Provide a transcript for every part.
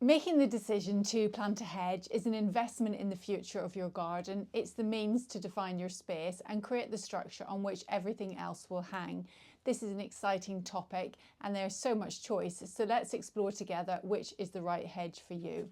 Making the decision to plant a hedge is an investment in the future of your garden. It's the means to define your space and create the structure on which everything else will hang. This is an exciting topic and there's so much choice, so let's explore together which is the right hedge for you.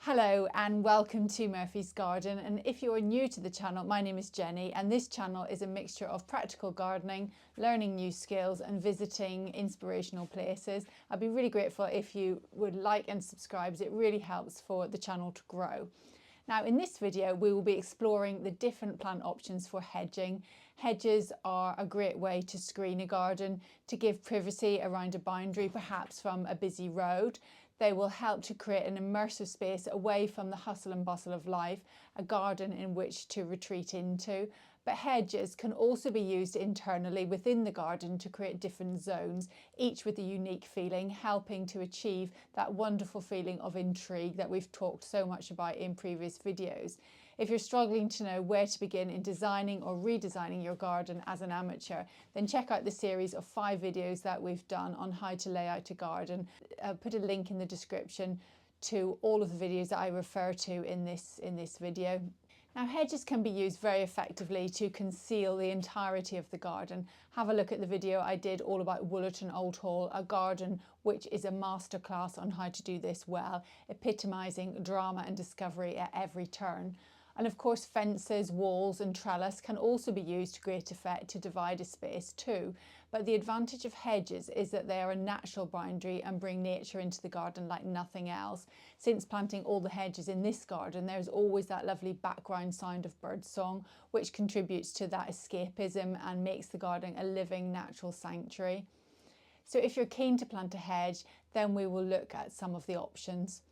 Hello and welcome to Murphy's Garden, and if you are new to the channel, my name is Jenny and this channel is a mixture of practical gardening, learning new skills and visiting inspirational places. I'd be really grateful if you would like and subscribe, as it really helps for the channel to grow. Now in this video we will be exploring the different plant options for hedging. Hedges are a great way to screen a garden, to give privacy around a boundary, perhaps from a busy road. They will help to create an immersive space away from the hustle and bustle of life, a garden in which to retreat into. But hedges can also be used internally within the garden to create different zones, each with a unique feeling, helping to achieve that wonderful feeling of intrigue that we've talked so much about in previous videos. If you're struggling to know where to begin in designing or redesigning your garden as an amateur, then check out the series of 5 videos that we've done on how to lay out a garden. I'll put a link in the description to all of the videos that I refer to in this video. Now, hedges can be used very effectively to conceal the entirety of the garden. Have a look at the video I did all about Woollerton Old Hall, a garden which is a masterclass on how to do this well, epitomising drama and discovery at every turn. And of course, fences, walls and trellis can also be used to great effect to divide a space too. But the advantage of hedges is that they are a natural boundary and bring nature into the garden like nothing else. Since planting all the hedges in this garden, there's always that lovely background sound of birdsong, which contributes to that escapism and makes the garden a living natural sanctuary. So if you're keen to plant a hedge, then we will look at some of the options.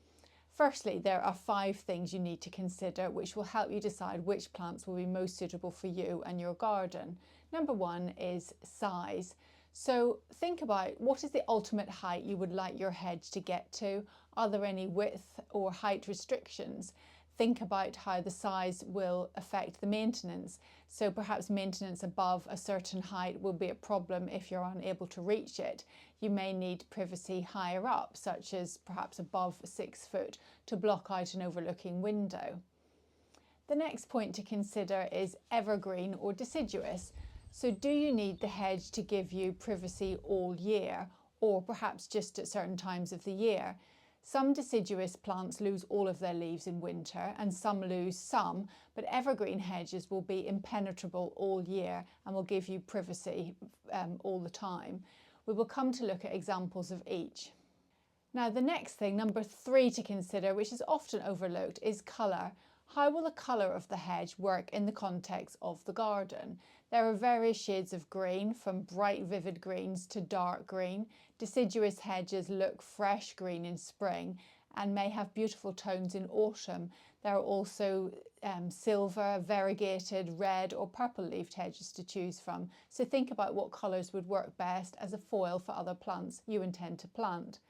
Firstly, there are 5 things you need to consider which will help you decide which plants will be most suitable for you and your garden. Number 1 is size. So think about what is the ultimate height you would like your hedge to get to. Are there any width or height restrictions? Think about how the size will affect the maintenance. So perhaps maintenance above a certain height will be a problem if you're unable to reach it. You may need privacy higher up, such as perhaps above 6 foot, to block out an overlooking window. The next point to consider is evergreen or deciduous. So do you need the hedge to give you privacy all year, or perhaps just at certain times of the year? Some deciduous plants lose all of their leaves in winter and some lose some, but evergreen hedges will be impenetrable all year and will give you privacy all the time. We will come to look at examples of each. Now the next thing, number 3 to consider, which is often overlooked, is colour. How will the colour of the hedge work in the context of the garden? There are various shades of green, from bright vivid greens to dark green. Deciduous hedges look fresh green in spring and may have beautiful tones in autumn. There are also silver, variegated, red or purple leafed hedges to choose from. So think about what colours would work best as a foil for other plants you intend to plant.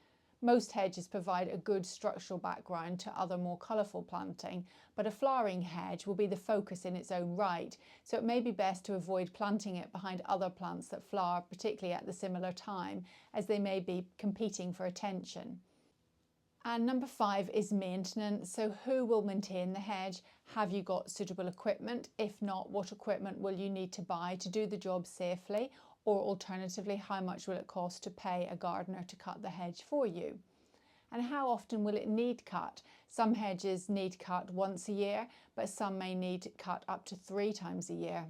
Most hedges provide a good structural background to other more colourful planting, but a flowering hedge will be the focus in its own right, so it may be best to avoid planting it behind other plants that flower particularly at the similar time, as they may be competing for attention. And number 5 is maintenance. So who will maintain the hedge? Have you got suitable equipment? If not, what equipment will you need to buy to do the job safely? Or alternatively, how much will it cost to pay a gardener to cut the hedge for you? And how often will it need cut? Some hedges need cut once a year, but some may need cut up to 3 times a year.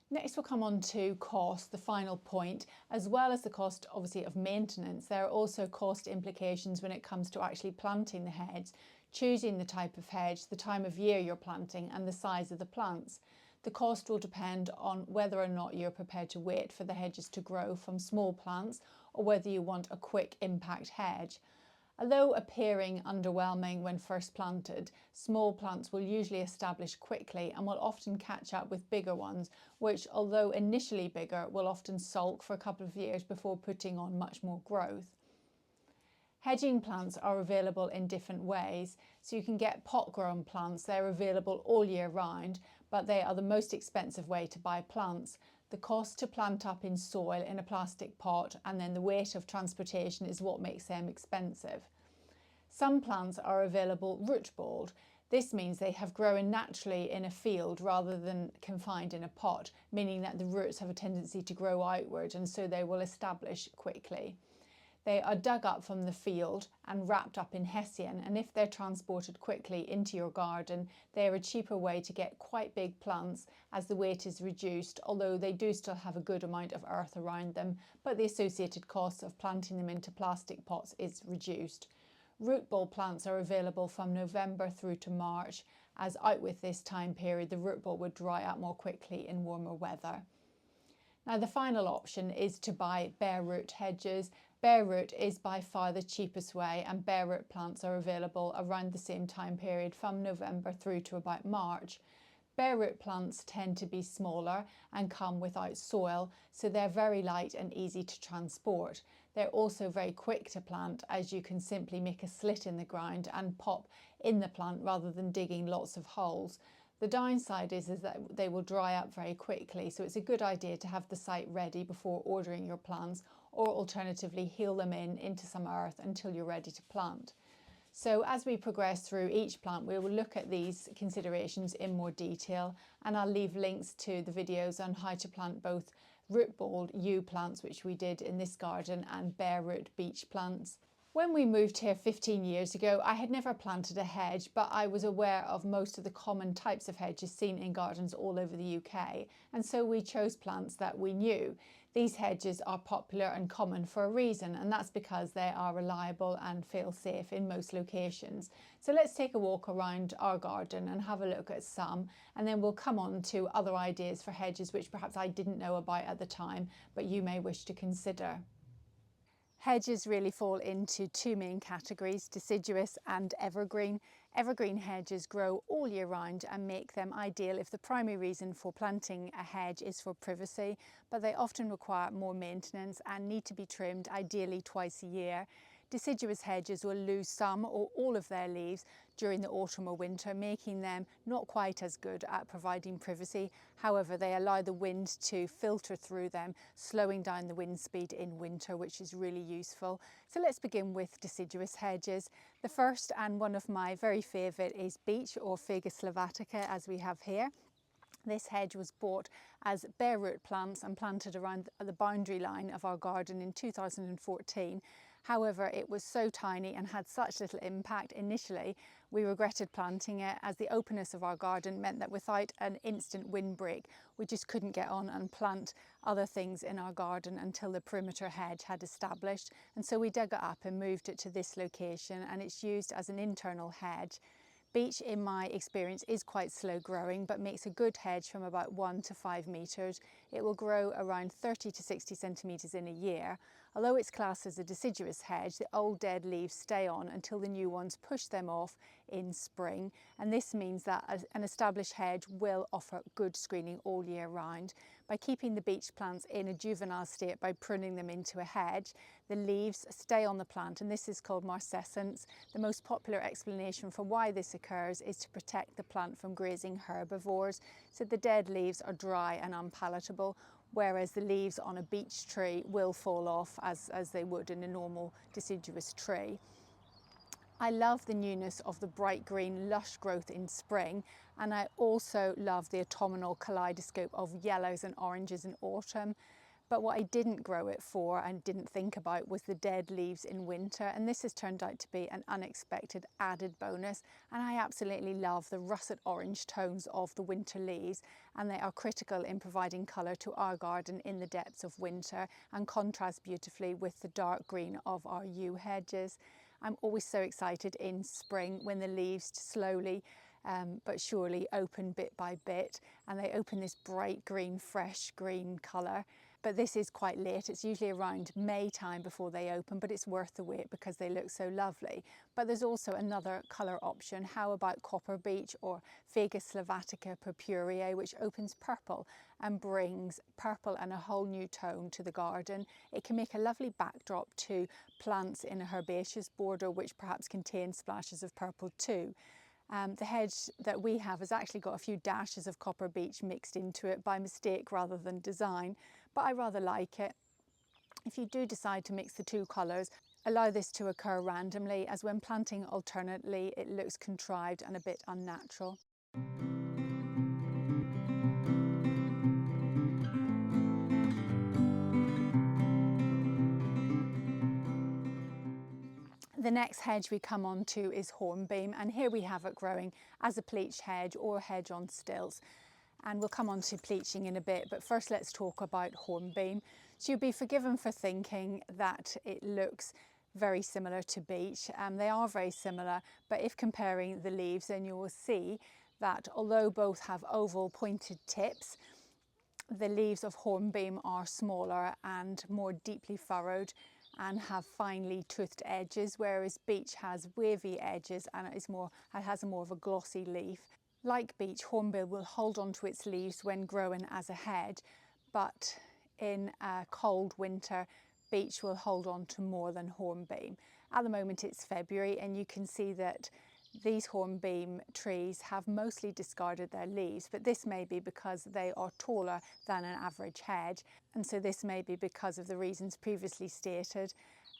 Next we'll come on to cost, the final point. As well as the cost obviously of maintenance, there are also cost implications when it comes to actually planting the hedge, choosing the type of hedge, the time of year you're planting and the size of the plants. The cost will depend on whether or not you're prepared to wait for the hedges to grow from small plants or whether you want a quick impact hedge. Although appearing underwhelming when first planted, small plants will usually establish quickly and will often catch up with bigger ones, which, although initially bigger, will often sulk for a couple of years before putting on much more growth. Hedging plants are available in different ways, so you can get pot-grown plants. They're available all year round, but they are the most expensive way to buy plants. The cost to plant up in soil in a plastic pot and then the weight of transportation is what makes them expensive. Some plants are available root-balled. This means they have grown naturally in a field rather than confined in a pot, meaning that the roots have a tendency to grow outward and so they will establish quickly. They are dug up from the field and wrapped up in hessian, and if they're transported quickly into your garden, they are a cheaper way to get quite big plants as the weight is reduced, although they do still have a good amount of earth around them, but the associated cost of planting them into plastic pots is reduced. Root ball plants are available from November through to March, as out with this time period the root ball would dry up more quickly in warmer weather. Now the final option is to buy bare root hedges. Bare root is by far the cheapest way, and bare root plants are available around the same time period from November through to about March. Bare root plants tend to be smaller and come without soil, so they're very light and easy to transport. They're also very quick to plant, as you can simply make a slit in the ground and pop in the plant rather than digging lots of holes. The downside is that they will dry up very quickly, so it's a good idea to have the site ready before ordering your plants, or alternatively heel them into some earth until you're ready to plant. So as we progress through each plant, we will look at these considerations in more detail, and I'll leave links to the videos on how to plant both root-balled yew plants, which we did in this garden, and bare root beech plants. When we moved here 15 years ago, I had never planted a hedge, but I was aware of most of the common types of hedges seen in gardens all over the UK, and so we chose plants that we knew. These hedges are popular and common for a reason, and that's because they are reliable and feel safe in most locations. So let's take a walk around our garden and have a look at some, and then we'll come on to other ideas for hedges which perhaps I didn't know about at the time, but you may wish to consider. Hedges really fall into two main categories, deciduous and evergreen. Evergreen hedges grow all year round and make them ideal if the primary reason for planting a hedge is for privacy, but they often require more maintenance and need to be trimmed ideally twice a year. Deciduous hedges will lose some or all of their leaves during the autumn or winter, making them not quite as good at providing privacy. However, they allow the wind to filter through them, slowing down the wind speed in winter, which is really useful. So let's begin with deciduous hedges. The first, and one of my very favourite, is Beech, or Fagus sylvatica, as we have here. This hedge was bought as bare root plants and planted around the boundary line of our garden in 2014. However, it was so tiny and had such little impact initially, we regretted planting it, as the openness of our garden meant that without an instant windbreak, we just couldn't get on and plant other things in our garden until the perimeter hedge had established. And so we dug it up and moved it to this location, and it's used as an internal hedge. Beech, in my experience, is quite slow growing, but makes a good hedge from about 1 to 5 metres. It will grow around 30 to 60 centimetres in a year. Although it's classed as a deciduous hedge, the old dead leaves stay on until the new ones push them off in spring, and this means that an established hedge will offer good screening all year round. By keeping the beech plants in a juvenile state by pruning them into a hedge, the leaves stay on the plant, and this is called marcescence. The most popular explanation for why this occurs is to protect the plant from grazing herbivores, so the dead leaves are dry and unpalatable, whereas the leaves on a beech tree will fall off as they would in a normal deciduous tree. I love the newness of the bright green lush growth in spring, and I also love the autumnal kaleidoscope of yellows and oranges in autumn. But what I didn't grow it for and didn't think about was the dead leaves in winter, and this has turned out to be an unexpected added bonus. And I absolutely love the russet orange tones of the winter leaves, and they are critical in providing colour to our garden in the depths of winter and contrast beautifully with the dark green of our yew hedges. I'm always so excited in spring when the leaves slowly but surely open bit by bit, and they open this bright green, fresh green colour. But this is quite late. It's usually around May time before they open, but it's worth the wait because they look so lovely. But there's also another colour option. How about copper beech, or Fagus sylvatica purpurea, which opens purple and brings purple and a whole new tone to the garden. It can make a lovely backdrop to plants in a herbaceous border which perhaps contains splashes of purple too. The hedge that we have has actually got a few dashes of copper beech mixed into it by mistake rather than design, but I rather like it. If you do decide to mix the two colours, allow this to occur randomly, as when planting alternately it looks contrived and a bit unnatural. The next hedge we come on to is Hornbeam, and here we have it growing as a pleached hedge or hedge on stilts. And we'll come on to pleaching in a bit, but first let's talk about Hornbeam. So you'll be forgiven for thinking that it looks very similar to beech. They are very similar, but if comparing the leaves, then you will see that although both have oval pointed tips, the leaves of Hornbeam are smaller and more deeply furrowed and have finely toothed edges, whereas beech has wavy edges and it has more of a glossy leaf. Like beech, Hornbeam will hold on to its leaves when growing as a hedge, but in a cold winter, beech will hold on to more than Hornbeam. At the moment it's February, and you can see that these Hornbeam trees have mostly discarded their leaves, but this may be because they are taller than an average hedge, and so this may be because of the reasons previously stated,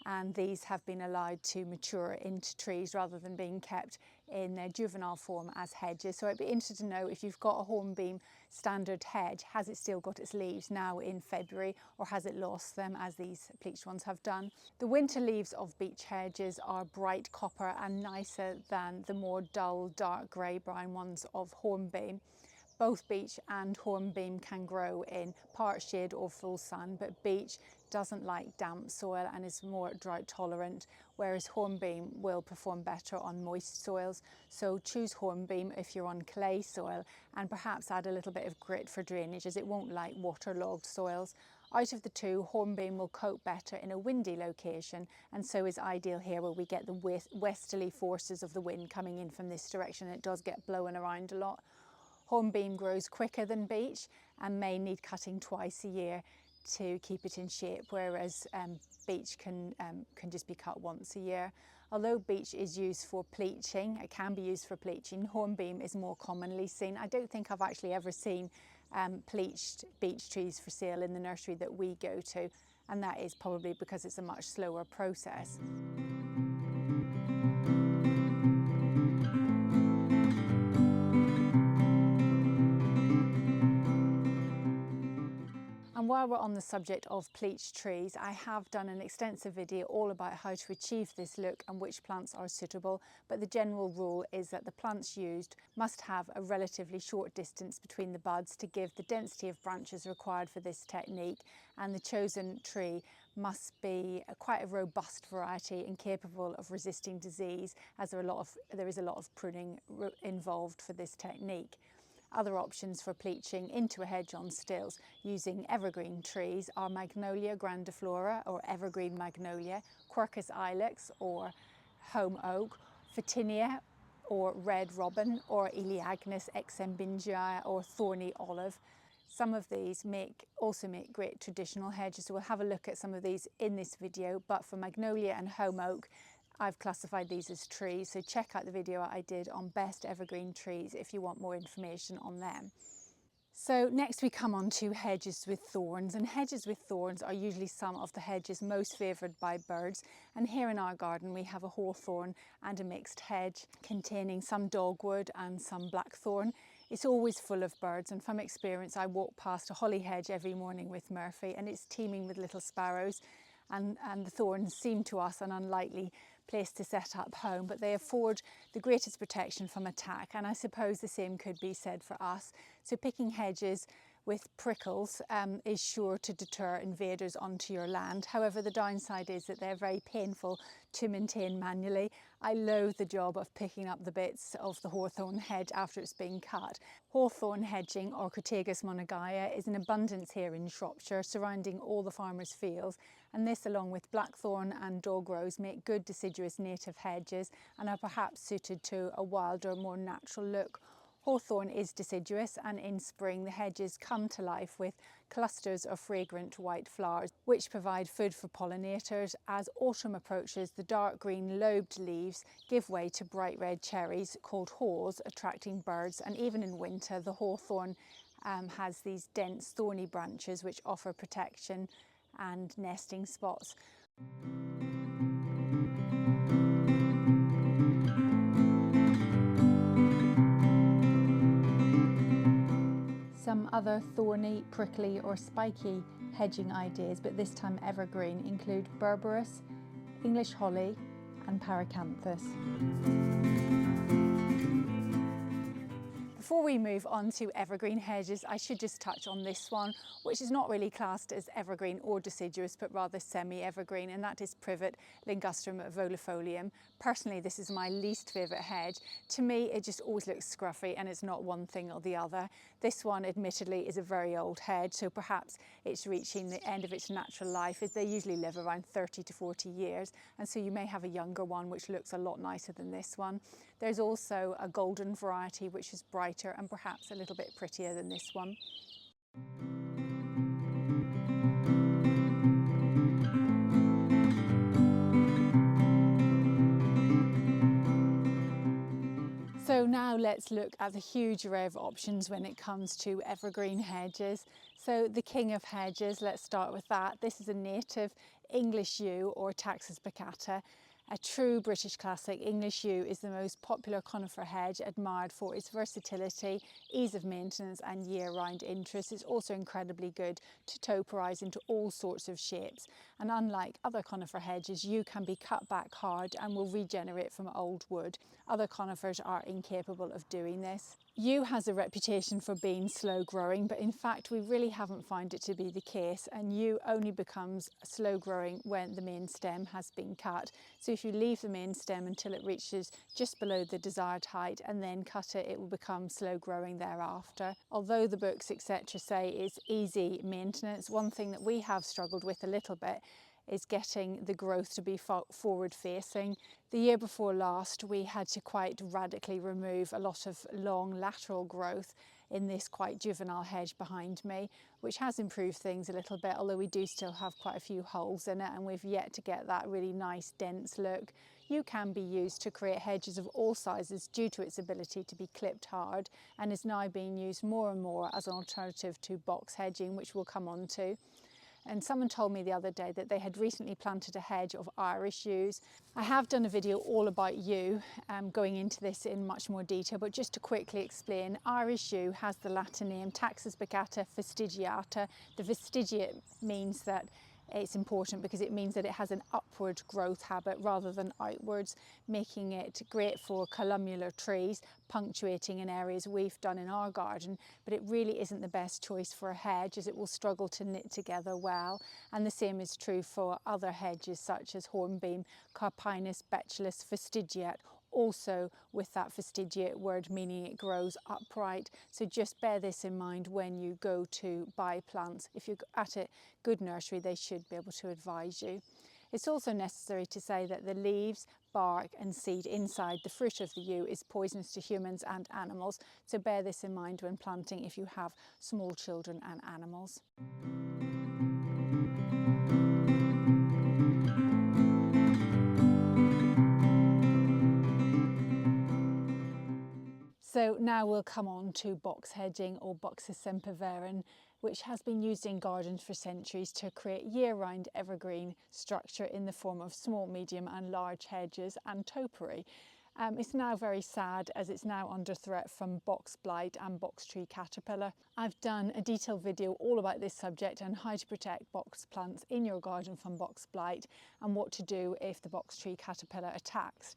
and these have been allowed to mature into trees rather than being kept in their juvenile form as hedges. So I'd be interested to know, if you've got a Hornbeam standard hedge, has it still got its leaves now in February, or has it lost them as these pleached ones have done? The winter leaves of beech hedges are bright copper and nicer than the more dull dark grey brown ones of Hornbeam. Both beech and Hornbeam can grow in part shade or full sun, but beech doesn't like damp soil and is more drought tolerant, whereas Hornbeam will perform better on moist soils. So choose Hornbeam if you're on clay soil, and perhaps add a little bit of grit for drainage, as it won't like waterlogged soils. Out of the two, Hornbeam will cope better in a windy location, and so is ideal here where we get the westerly forces of the wind coming in from this direction. It does get blowing around a lot. Hornbeam grows quicker than beech and may need cutting twice a year to keep it in shape, whereas beech can just be cut once a year. Although beech is used for pleaching, it can be used for pleaching, Hornbeam is more commonly seen. I don't think I've actually ever seen pleached beech trees for sale in the nursery that we go to, and that is probably because it's a much slower process. And while we're on the subject of pleached trees, I have done an extensive video all about how to achieve this look and which plants are suitable, but the general rule is that the plants used must have a relatively short distance between the buds to give the density of branches required for this technique, and the chosen tree must be quite a robust variety and capable of resisting disease, as there is a lot of pruning involved for this technique. Other options for pleaching into a hedge on stilts using evergreen trees are Magnolia grandiflora or evergreen magnolia, Quercus ilex or home oak, Photinia or red robin, or Eleagnus exembingia or thorny olive. Some of these also make great traditional hedges, so we'll have a look at some of these in this video, but for magnolia and home oak, I've classified these as trees, so check out the video I did on best evergreen trees if you want more information on them. So next we come on to hedges with thorns, and hedges with thorns are usually some of the hedges most favoured by birds, and here in our garden we have a hawthorn and a mixed hedge containing some dogwood and some blackthorn. It's always full of birds, and from experience I walk past a holly hedge every morning with Murphy and it's teeming with little sparrows, and the thorns seem to us an unlikely place to set up home, but they afford the greatest protection from attack, and I suppose the same could be said for us. So picking hedges with prickles is sure to deter invaders onto your land. However, the downside is that they're very painful to maintain manually. I loathe the job of picking up the bits of the hawthorn hedge after it's been cut. Hawthorn hedging, or Crataegus monogaea, is in abundance here in Shropshire, surrounding all the farmers' fields, and this, along with blackthorn and dog rose, make good deciduous native hedges and are perhaps suited to a wilder, more natural look. Hawthorn is deciduous, and in spring the hedges come to life with clusters of fragrant white flowers which provide food for pollinators. As autumn approaches, the dark green lobed leaves give way to bright red cherries called haws, attracting birds, and even in winter the hawthorn has these dense thorny branches which offer protection and nesting spots. Some other thorny, prickly or spiky hedging ideas, but this time evergreen, include berberis, English holly and paracanthus. Before we move on to evergreen hedges, I should just touch on this one, which is not really classed as evergreen or deciduous, but rather semi-evergreen, and that is Privet Ligustrum volifolium. Personally, this is my least favourite hedge. To me, it just always looks scruffy, and it's not one thing or the other. This one, admittedly, is a very old hedge, so perhaps it's reaching the end of its natural life, as they usually live around 30 to 40 years, and so you may have a younger one which looks a lot nicer than this one. There's also a golden variety which is brighter and perhaps a little bit prettier than this one. So now let's look at the huge array of options when it comes to evergreen hedges. So the king of hedges, let's start with that. This is a native English yew, or Taxus baccata. A true British classic, English yew is the most popular conifer hedge, admired for its versatility, ease of maintenance and year-round interest. It's also incredibly good to topiarise into all sorts of shapes. And unlike other conifer hedges, yew can be cut back hard and will regenerate from old wood. Other conifers are incapable of doing this. Yew has a reputation for being slow growing, but in fact we really haven't found it to be the case, and yew only becomes slow growing when the main stem has been cut. So if you leave the main stem until it reaches just below the desired height and then cut it, it will become slow growing thereafter. Although the books etc. say it's easy maintenance, one thing that we have struggled with a little bit is getting the growth to be forward facing. The year before last we had to quite radically remove a lot of long lateral growth in this quite juvenile hedge behind me, which has improved things a little bit, although we do still have quite a few holes in it and we've yet to get that really nice dense look. Yew can be used to create hedges of all sizes due to its ability to be clipped hard, and is now being used more and more as an alternative to box hedging, which we'll come on to. And someone told me the other day that they had recently planted a hedge of Irish yews. I have done a video all about yew, going into this in much more detail, but just to quickly explain, Irish yew has the Latin name Taxus baccata fastigiata. The fastigiate means that it's important because it means that it has an upward growth habit rather than outwards, making it great for columnar trees, punctuating in areas we've done in our garden, but it really isn't the best choice for a hedge as it will struggle to knit together well. And the same is true for other hedges such as Hornbeam, Carpinus betulus fastigiate, also with that fastigiate word meaning it grows upright. So just bear this in mind when you go to buy plants. If you're at a good nursery, they should be able to advise you. It's also necessary to say that the leaves, bark and seed inside the fruit of the yew is poisonous to humans and animals, so bear this in mind when planting if you have small children and animals. So now we'll come on to box hedging, or Boxus sempervirens, which has been used in gardens for centuries to create year-round evergreen structure in the form of small, medium and large hedges and topiary. It's now very sad as it's now under threat from box blight and box tree caterpillar. I've done a detailed video all about this subject and how to protect box plants in your garden from box blight and what to do if the box tree caterpillar attacks.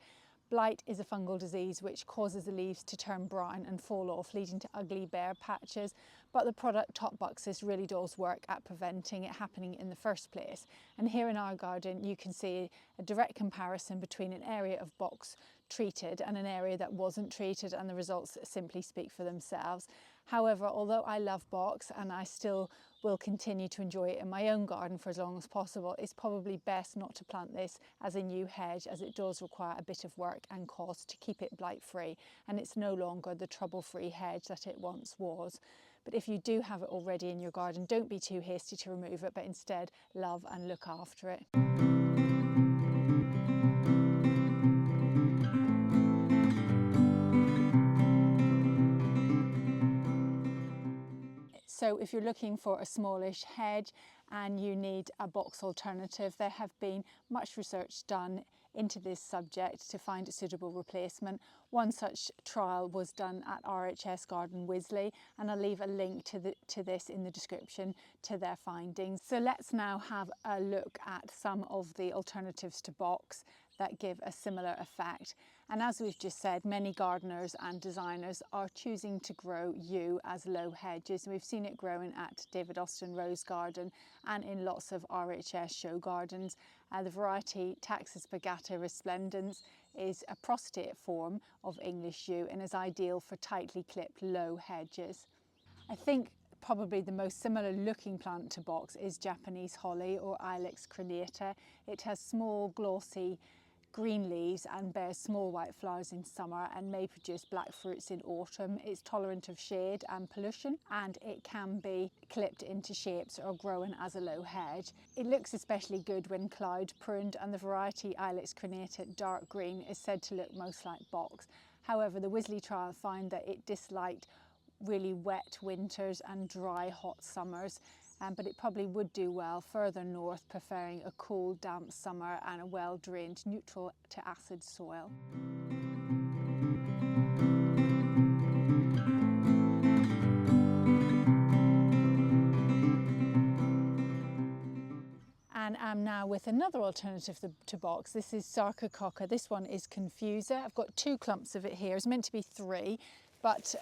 Blight is a fungal disease which causes the leaves to turn brown and fall off, leading to ugly bare patches, but the product Top Boxus really does work at preventing it happening in the first place. And here in our garden you can see a direct comparison between an area of box treated and an area that wasn't treated, and the results simply speak for themselves. However, although I love box and I still will continue to enjoy it in my own garden for as long as possible, it's probably best not to plant this as a new hedge, as it does require a bit of work and cost to keep it blight free, and it's no longer the trouble-free hedge that it once was. But if you do have it already in your garden, don't be too hasty to remove it, but instead love and look after it. So if you're looking for a smallish hedge and you need a box alternative, there have been much research done into this subject to find a suitable replacement. One such trial was done at RHS Garden Wisley, and I'll leave a link to this in the description to their findings. So let's now have a look at some of the alternatives to box that give a similar effect. And as we've just said, many gardeners and designers are choosing to grow yew as low hedges. We've seen it growing at David Austin Rose Garden and in lots of RHS show gardens. The variety Taxus bagata resplendens is a prostate form of English yew and is ideal for tightly clipped low hedges. I think probably the most similar looking plant to box is Japanese holly, or Ilex crenata. It has small glossy green leaves and bears small white flowers in summer and may produce black fruits in autumn. It's tolerant of shade and pollution, and it can be clipped into shapes or grown as a low hedge. It looks especially good when cloud pruned, and the variety Ilex crenata dark green is said to look most like box. However, the Wisley trial found that it disliked really wet winters and dry hot summers, but it probably would do well further north, preferring a cool damp summer and a well drained neutral to acid soil. And I'm now with another alternative to box. This is Sarcococca. This one is Confusa. I've got two clumps of it here. It's meant to be three, but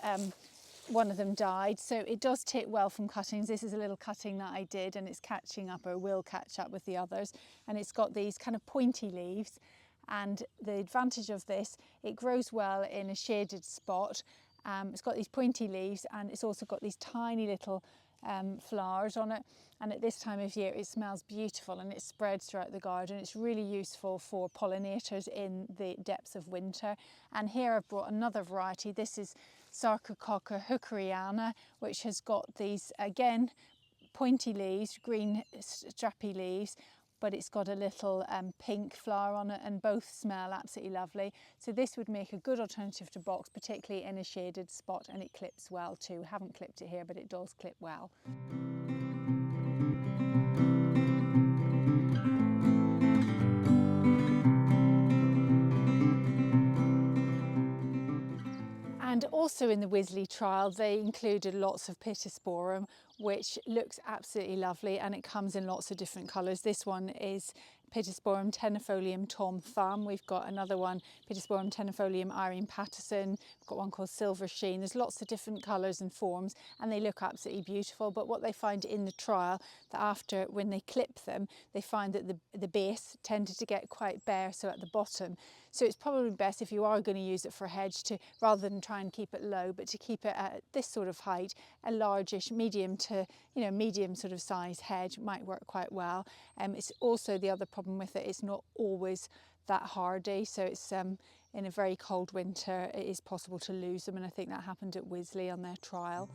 one of them died, so it does take well from cuttings. This is a little cutting that I did, and it's catching up, or will catch up with the others, and it's got these kind of pointy leaves. And the advantage of this, it grows well in a shaded spot. It's got these pointy leaves, and it's also got these tiny little flowers on it, and at this time of year it smells beautiful and it spreads throughout the garden. It's really useful for pollinators in the depths of winter. And here I've brought another variety. This is Sarcococca hookeriana, which has got these again pointy leaves, green strappy leaves, but it's got a little pink flower on it, and both smell absolutely lovely. So this would make a good alternative to box, particularly in a shaded spot, and it clips well too. Haven't clipped it here, but it does clip well. And also in the Wisley trial, they included lots of Pittosporum, which looks absolutely lovely, and it comes in lots of different colours. This one is Pittosporum tenifolium Tom Thumb. We've got another one, Pittosporum tenifolium Irene Patterson. We've got one called Silver Sheen. There's lots of different colours and forms, and they look absolutely beautiful. But what they find in the trial, that after, when they clip them, they find that the base tended to get quite bare, so at the bottom. So it's probably best, if you are going to use it for a hedge, to, rather than try and keep it low, but to keep it at this sort of height. A largish, medium to, medium sort of size hedge might work quite well. It's also, the other problem with it, it's not always that hardy, so it's in a very cold winter it is possible to lose them, and I think that happened at Wisley on their trial.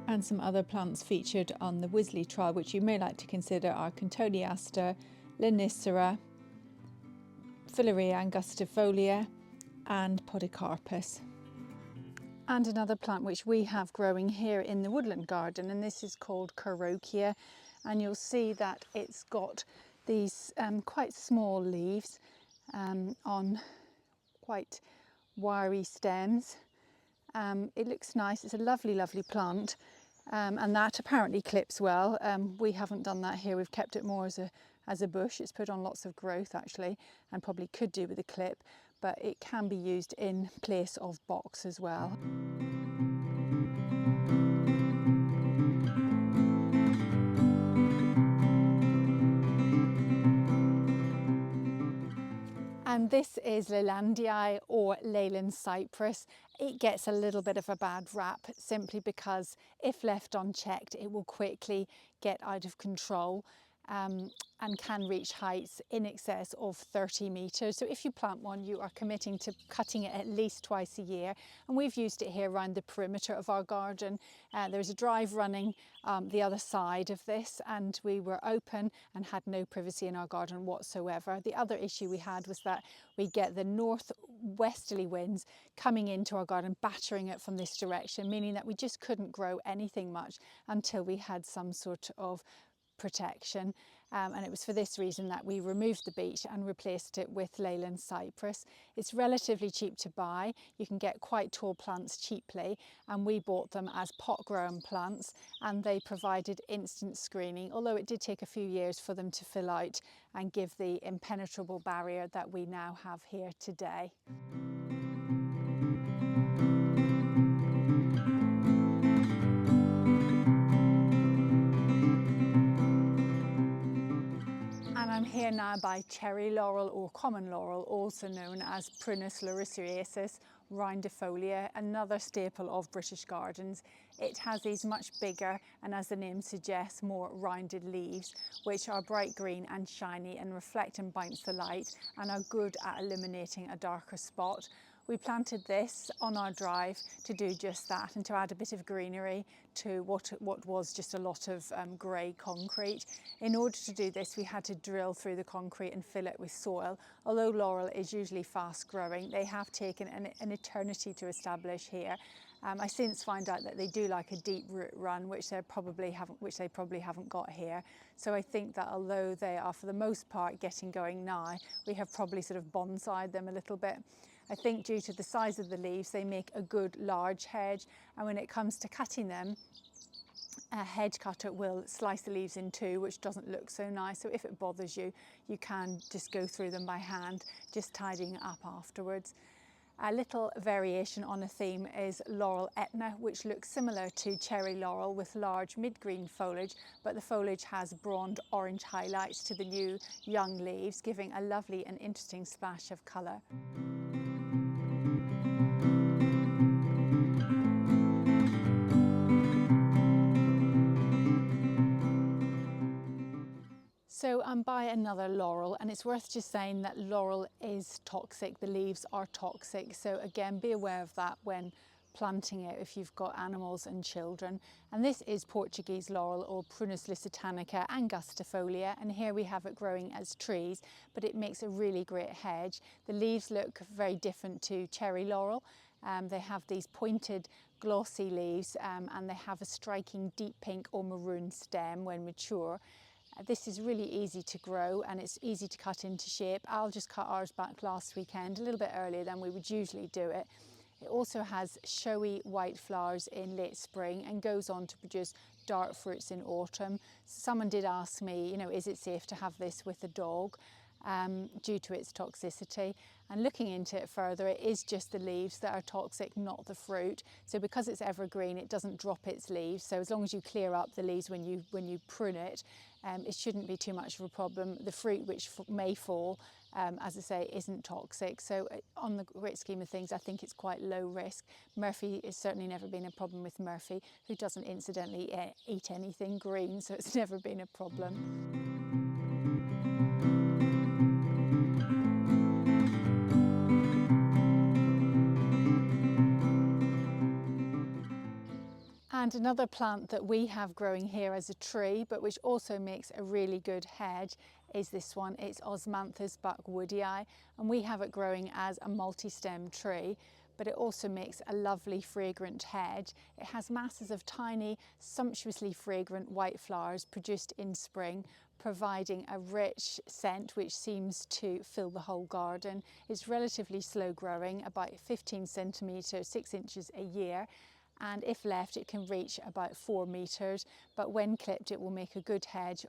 And some other plants featured on the Wisley trial, which you may like to consider, are Oleaster, Linicera, Filaria angustifolia, and Podocarpus. And another plant which we have growing here in the woodland garden, and this is called Carokia, and you'll see that it's got these quite small leaves on quite wiry stems. It looks nice. It's a lovely, lovely plant, and that apparently clips well. We haven't done that here. We've kept it more as a bush. It's put on lots of growth actually, and probably could do with a clip, but it can be used in place of box as well. And this is Leylandii, or Leyland cypress. It gets a little bit of a bad rap simply because if left unchecked, it will quickly get out of control. And can reach heights in excess of 30 metres. So if you plant one, you are committing to cutting it at least twice a year. And we've used it here around the perimeter of our garden. There's a drive running the other side of this, and we were open and had no privacy in our garden whatsoever. The other issue we had was that we get the northwesterly winds coming into our garden, battering it from this direction, meaning that we just couldn't grow anything much until we had some sort of protection, and it was for this reason that we removed the beech and replaced it with Leyland cypress. It's relatively cheap to buy. You can get quite tall plants cheaply, and we bought them as pot grown plants, and they provided instant screening, although it did take a few years for them to fill out and give the impenetrable barrier that we now have here today. And I'm here now by cherry laurel, or common laurel, also known as Prunus laricaceus roundifolia, another staple of British gardens. It has these much bigger and, as the name suggests, more rounded leaves, which are bright green and shiny and reflect and bounce the light and are good at illuminating a darker spot. We planted this on our drive to do just that and to add a bit of greenery to what was just a lot of grey concrete. In order to do this, we had to drill through the concrete and fill it with soil. Although laurel is usually fast growing, they have taken an eternity to establish here. I since find out that they do like a deep root run, which they probably haven't got here. So I think that although they are for the most part getting going now, we have probably sort of bonsaied them a little bit. I think due to the size of the leaves, they make a good large hedge, and when it comes to cutting them, a hedge cutter will slice the leaves in two, which doesn't look so nice. So if it bothers you, you can just go through them by hand, just tidying it up afterwards. A little variation on a theme is Laurel Etna, which looks similar to cherry laurel with large mid-green foliage, but the foliage has bronze orange highlights to the new young leaves, giving a lovely and interesting splash of colour. So I'm by another laurel, and it's worth just saying that laurel is toxic. The leaves are toxic. So again, be aware of that when planting it if you've got animals and children. And this is Portuguese laurel, or Prunus lusitanica angustifolia, and here we have it growing as trees, but it makes a really great hedge. The leaves look very different to cherry laurel. They have these pointed glossy leaves, and they have a striking deep pink or maroon stem when mature. This is really easy to grow, and it's easy to cut into shape. I'll just cut ours back last weekend, a little bit earlier than we would usually do it. It also has showy white flowers in late spring and goes on to produce dark fruits in autumn. Someone did ask me, you know, is it safe to have this with a dog due to its toxicity? And looking into it further, it is just the leaves that are toxic, not the fruit. So because it's evergreen, it doesn't drop its leaves. So as long as you clear up the leaves when you prune it, it shouldn't be too much of a problem. The fruit which may fall, as I say, isn't toxic. So on the great scheme of things, I think it's quite low risk. Murphy has certainly never been a problem with Murphy, who doesn't incidentally eat anything green, so it's never been a problem. And another plant that we have growing here as a tree, but which also makes a really good hedge, is this one. It's Osmanthus buckwoodii, and we have it growing as a multi-stem tree, but it also makes a lovely fragrant hedge. It has masses of tiny, sumptuously fragrant white flowers produced in spring, providing a rich scent which seems to fill the whole garden. It's relatively slow growing, about 15 centimetres, 6 inches a year. And if left, it can reach about 4 metres, but when clipped, it will make a good hedge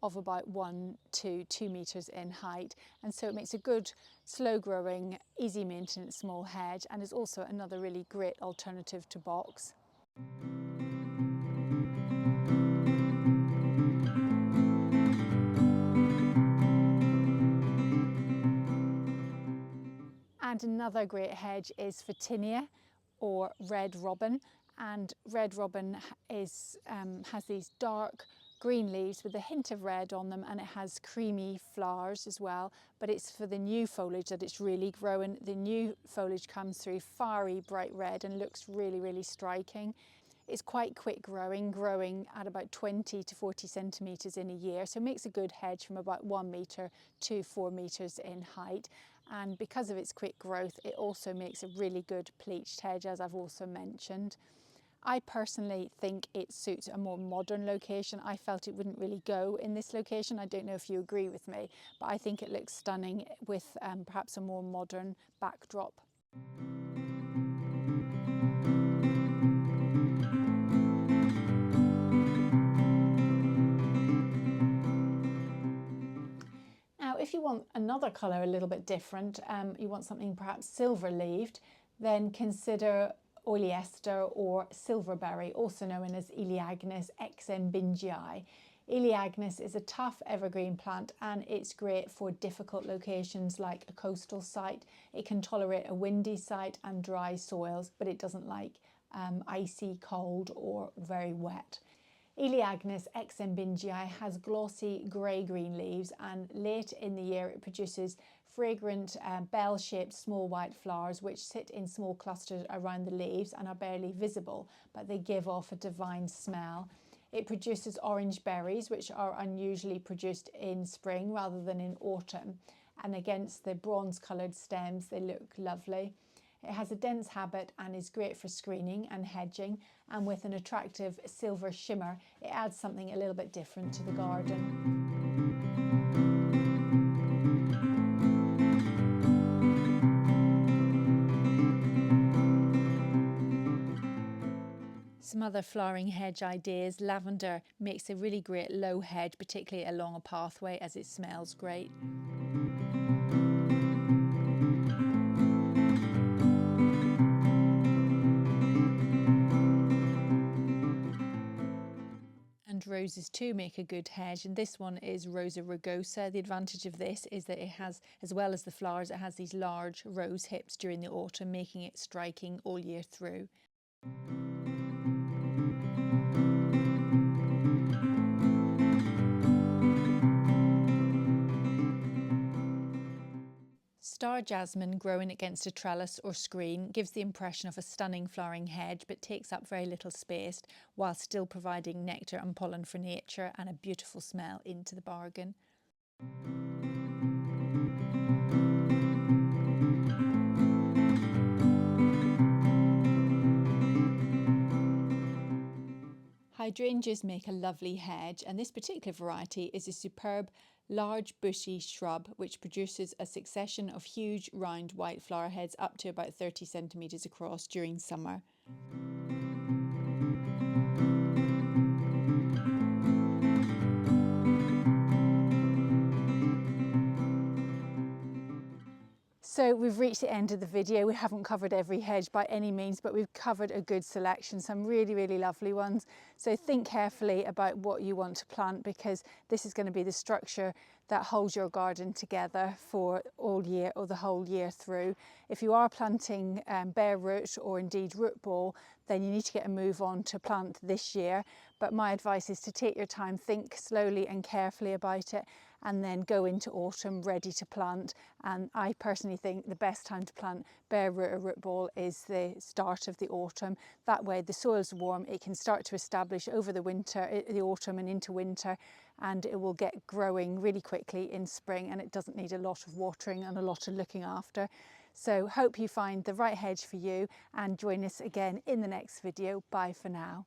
of about 1 to 2 metres in height. And so it makes a good, slow growing, easy maintenance small hedge, and is also another really great alternative to box. And another great hedge is Photinia or red robin. And red robin is, has these dark green leaves with a hint of red on them, and it has creamy flowers as well, but it's for the new foliage that it's really growing. The new foliage comes through fiery bright red and looks really, really striking. It's quite quick growing at about 20 to 40 centimetres in a year, so it makes a good hedge from about 1 metre to 4 metres in height. And because of its quick growth, it also makes a really good pleached hedge, as I've also mentioned. I personally think it suits a more modern location. I felt it wouldn't really go in this location. I don't know if you agree with me, but I think it looks stunning with perhaps a more modern backdrop. Now, if you want another colour a little bit different, you want something perhaps silver-leaved, then consider Oleaster or silverberry, also known as Elaeagnus xmbingii. Elaeagnus is a tough evergreen plant, and it's great for difficult locations like a coastal site. It can tolerate a windy site and dry soils, but it doesn't like icy, cold or very wet. Elaeagnus xmbingii has glossy grey-green leaves, and late in the year it produces fragrant bell-shaped small white flowers which sit in small clusters around the leaves and are barely visible, but they give off a divine smell. It produces orange berries which are unusually produced in spring rather than in autumn, and against the bronze-coloured stems they look lovely. It has a dense habit and is great for screening and hedging, and with an attractive silver shimmer it adds something a little bit different to the garden. Some other flowering hedge ideas. Lavender makes a really great low hedge, particularly along a pathway, as it smells great. And roses too make a good hedge, and this one is Rosa rugosa. The advantage of this is that it has, as well as the flowers, it has these large rose hips during the autumn, making it striking all year through. Star jasmine growing against a trellis or screen gives the impression of a stunning flowering hedge, but takes up very little space while still providing nectar and pollen for nature and a beautiful smell into the bargain. Hydrangeas make a lovely hedge, and this particular variety is a superb large bushy shrub which produces a succession of huge round white flower heads up to about 30 centimetres across during summer. So we've reached the end of the video. We haven't covered every hedge by any means, but we've covered a good selection, some really, really lovely ones. So think carefully about what you want to plant, because this is going to be the structure that holds your garden together for all year or the whole year through. If you are planting bare root or indeed root ball, then you need to get a move on to plant this year. But my advice is to take your time, think slowly and carefully about it, and then go into autumn ready to plant. And I personally think the best time to plant bare root or root ball is the start of the autumn. That way the soil's warm, it can start to establish over the winter, the autumn and into winter, and it will get growing really quickly in spring, and it doesn't need a lot of watering and a lot of looking after. So hope you find the right hedge for you, and join us again in the next video. Bye for now.